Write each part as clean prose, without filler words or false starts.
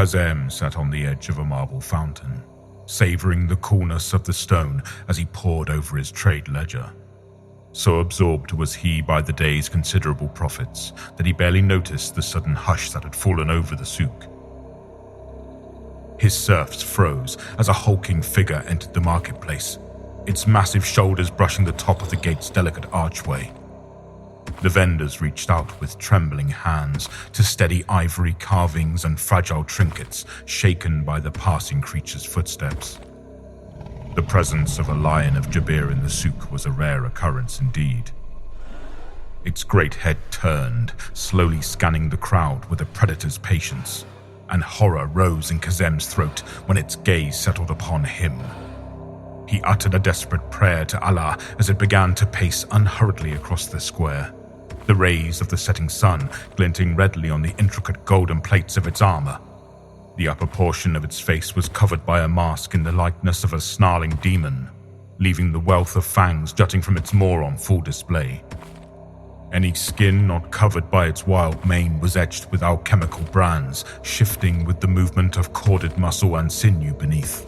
Kazem sat on the edge of a marble fountain, savoring the coolness of the stone as he pored over his trade ledger. So absorbed was he by the day's considerable profits that he barely noticed the sudden hush that had fallen over the souk. His serfs froze as a hulking figure entered the marketplace, its massive shoulders brushing the top of the gate's delicate archway. The vendors reached out with trembling hands to steady ivory carvings and fragile trinkets shaken by the passing creature's footsteps. The presence of a lion of Jabir in the souk was a rare occurrence indeed. Its great head turned, slowly scanning the crowd with a predator's patience, and horror rose in Kazem's throat when its gaze settled upon him. He uttered a desperate prayer to Allah as it began to pace unhurriedly across the square, the rays of the setting sun glinting redly on the intricate golden plates of its armor. The upper portion of its face was covered by a mask in the likeness of a snarling demon, leaving the wealth of fangs jutting from its maw on full display. Any skin not covered by its wild mane was etched with alchemical brands, shifting with the movement of corded muscle and sinew beneath.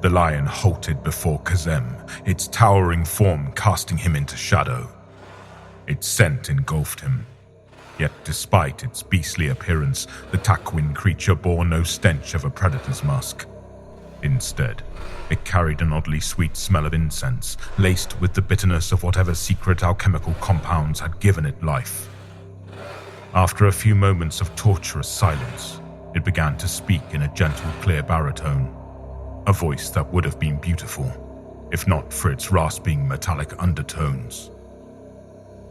The lion halted before Kazem, its towering form casting him into shadow. Its scent engulfed him. Yet despite its beastly appearance, the Takwin creature bore no stench of a predator's musk. Instead, it carried an oddly sweet smell of incense, laced with the bitterness of whatever secret alchemical compounds had given it life. After a few moments of torturous silence, it began to speak in a gentle, clear baritone, a voice that would have been beautiful, if not for its rasping metallic undertones.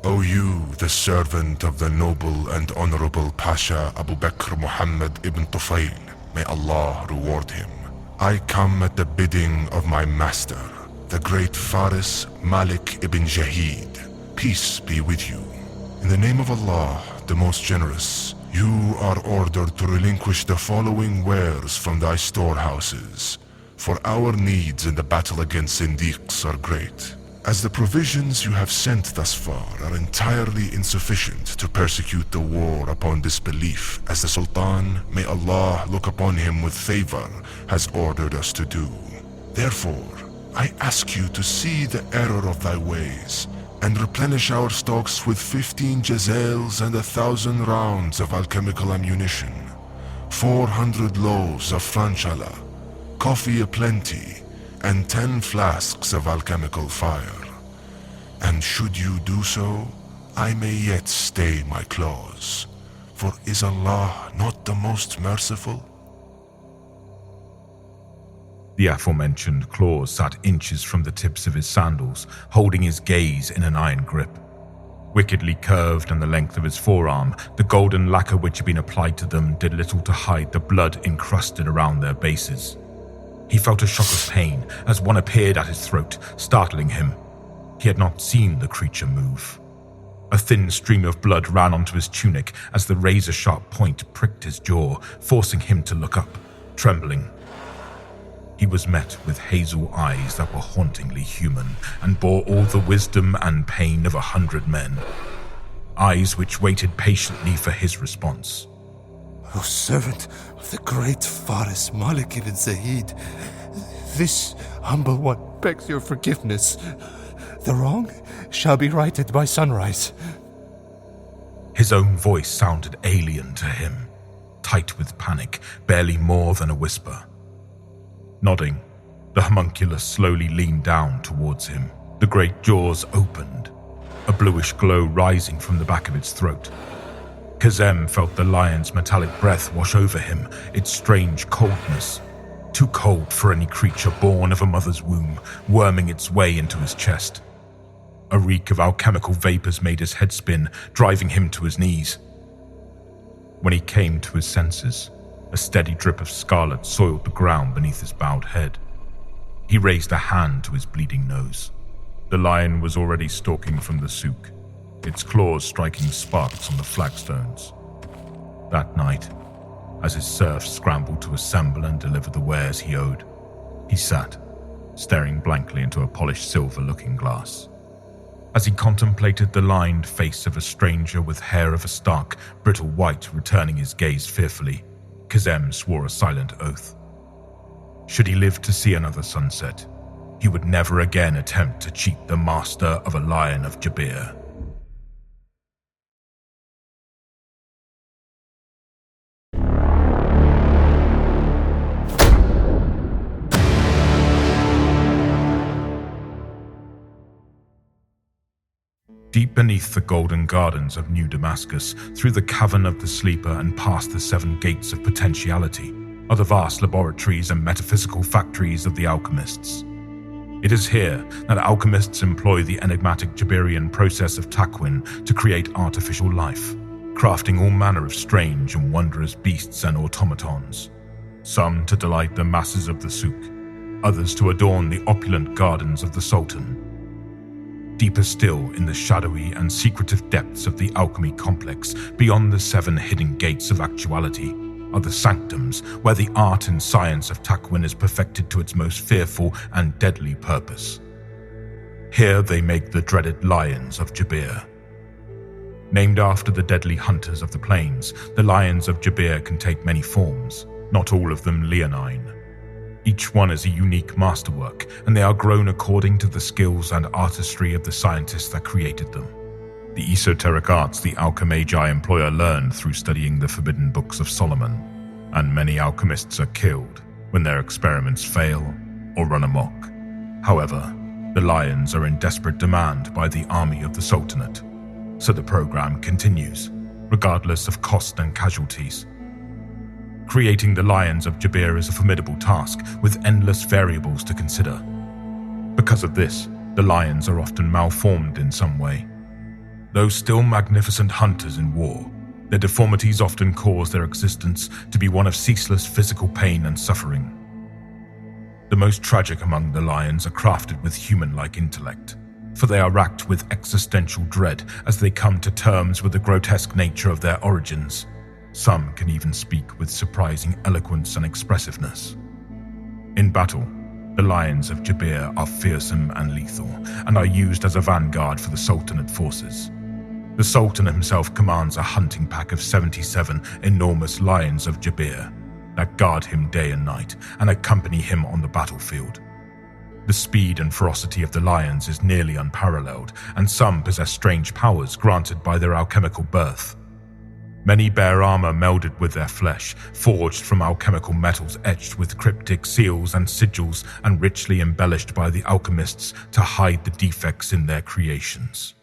O you, the servant of the noble and honorable Pasha Abu Bakr Mohammed ibn Tufail, may Allah reward him. I come at the bidding of my master, the great Faris Malik ibn Jahid. Peace be with you. In the name of Allah, the most generous, you are ordered to relinquish the following wares from thy storehouses, for our needs in the battle against Zindiqs are great, as the provisions you have sent thus far are entirely insufficient to persecute the war upon disbelief, as the Sultan, may Allah look upon him with favor, has ordered us to do. Therefore, I ask you to see the error of thy ways, and replenish our stocks with 15 jazels and 1,000 rounds of alchemical ammunition, 400 loaves of Franchina, coffee aplenty, and 10 flasks of alchemical fire. And should you do so, I may yet stay my claws, for is Allah not the most merciful? The aforementioned claws sat inches from the tips of his sandals, holding his gaze in an iron grip. Wickedly curved on the length of his forearm, the golden lacquer which had been applied to them did little to hide the blood encrusted around their bases. He felt a shock of pain as one appeared at his throat, startling him. He had not seen the creature move. A thin stream of blood ran onto his tunic as the razor-sharp point pricked his jaw, forcing him to look up, trembling. He was met with hazel eyes that were hauntingly human and bore all the wisdom and pain of 100 men. Eyes which waited patiently for his response. O servant of the great Faris Malik ibn Zahid, this humble one begs your forgiveness. The wrong shall be righted by sunrise. His own voice sounded alien to him, tight with panic, barely more than a whisper. Nodding, the homunculus slowly leaned down towards him. The great jaws opened, a bluish glow rising from the back of its throat. Kazem felt the lion's metallic breath wash over him, its strange coldness, too cold for any creature born of a mother's womb, worming its way into his chest. A reek of alchemical vapors made his head spin, driving him to his knees. When he came to his senses, a steady drip of scarlet soiled the ground beneath his bowed head. He raised a hand to his bleeding nose. The lion was already stalking from the souk, its claws striking sparks on the flagstones. That night, as his serfs scrambled to assemble and deliver the wares he owed, he sat, staring blankly into a polished silver looking glass. As he contemplated the lined face of a stranger with hair of a stark, brittle white returning his gaze fearfully, Kazem swore a silent oath. Should he live to see another sunset, he would never again attempt to cheat the master of a lion of Jabir. Deep beneath the golden gardens of New Damascus, through the cavern of the sleeper and past the 7 gates of potentiality, are the vast laboratories and metaphysical factories of the alchemists. It is here that alchemists employ the enigmatic Jabirian process of takwin to create artificial life, crafting all manner of strange and wondrous beasts and automatons, some to delight the masses of the souk, others to adorn the opulent gardens of the Sultan. Deeper still, in the shadowy and secretive depths of the alchemy complex, beyond the 7 hidden gates of actuality, are the sanctums where the art and science of takwin is perfected to its most fearful and deadly purpose. Here they make the dreaded lions of Jabir. Named after the deadly hunters of the plains, the lions of Jabir can take many forms, not all of them leonine. Each one is a unique masterwork, and they are grown according to the skills and artistry of the scientists that created them. The esoteric arts the alchemagi employ are learned through studying the forbidden books of Solomon, and many alchemists are killed when their experiments fail or run amok. However, the lions are in desperate demand by the army of the Sultanate, so the program continues, regardless of cost and casualties. Creating the lions of Jabir is a formidable task with endless variables to consider. Because of this, the lions are often malformed in some way. Though still magnificent hunters in war, their deformities often cause their existence to be one of ceaseless physical pain and suffering. The most tragic among the lions are crafted with human-like intellect, for they are racked with existential dread as they come to terms with the grotesque nature of their origins. Some can even speak with surprising eloquence and expressiveness. In battle, the lions of Jabir are fearsome and lethal, and are used as a vanguard for the Sultanate forces. The Sultan himself commands a hunting pack of 77 enormous lions of Jabir that guard him day and night and accompany him on the battlefield. The speed and ferocity of the lions is nearly unparalleled, and some possess strange powers granted by their alchemical birth. Many bear armor melded with their flesh, forged from alchemical metals etched with cryptic seals and sigils and richly embellished by the alchemists to hide the defects in their creations.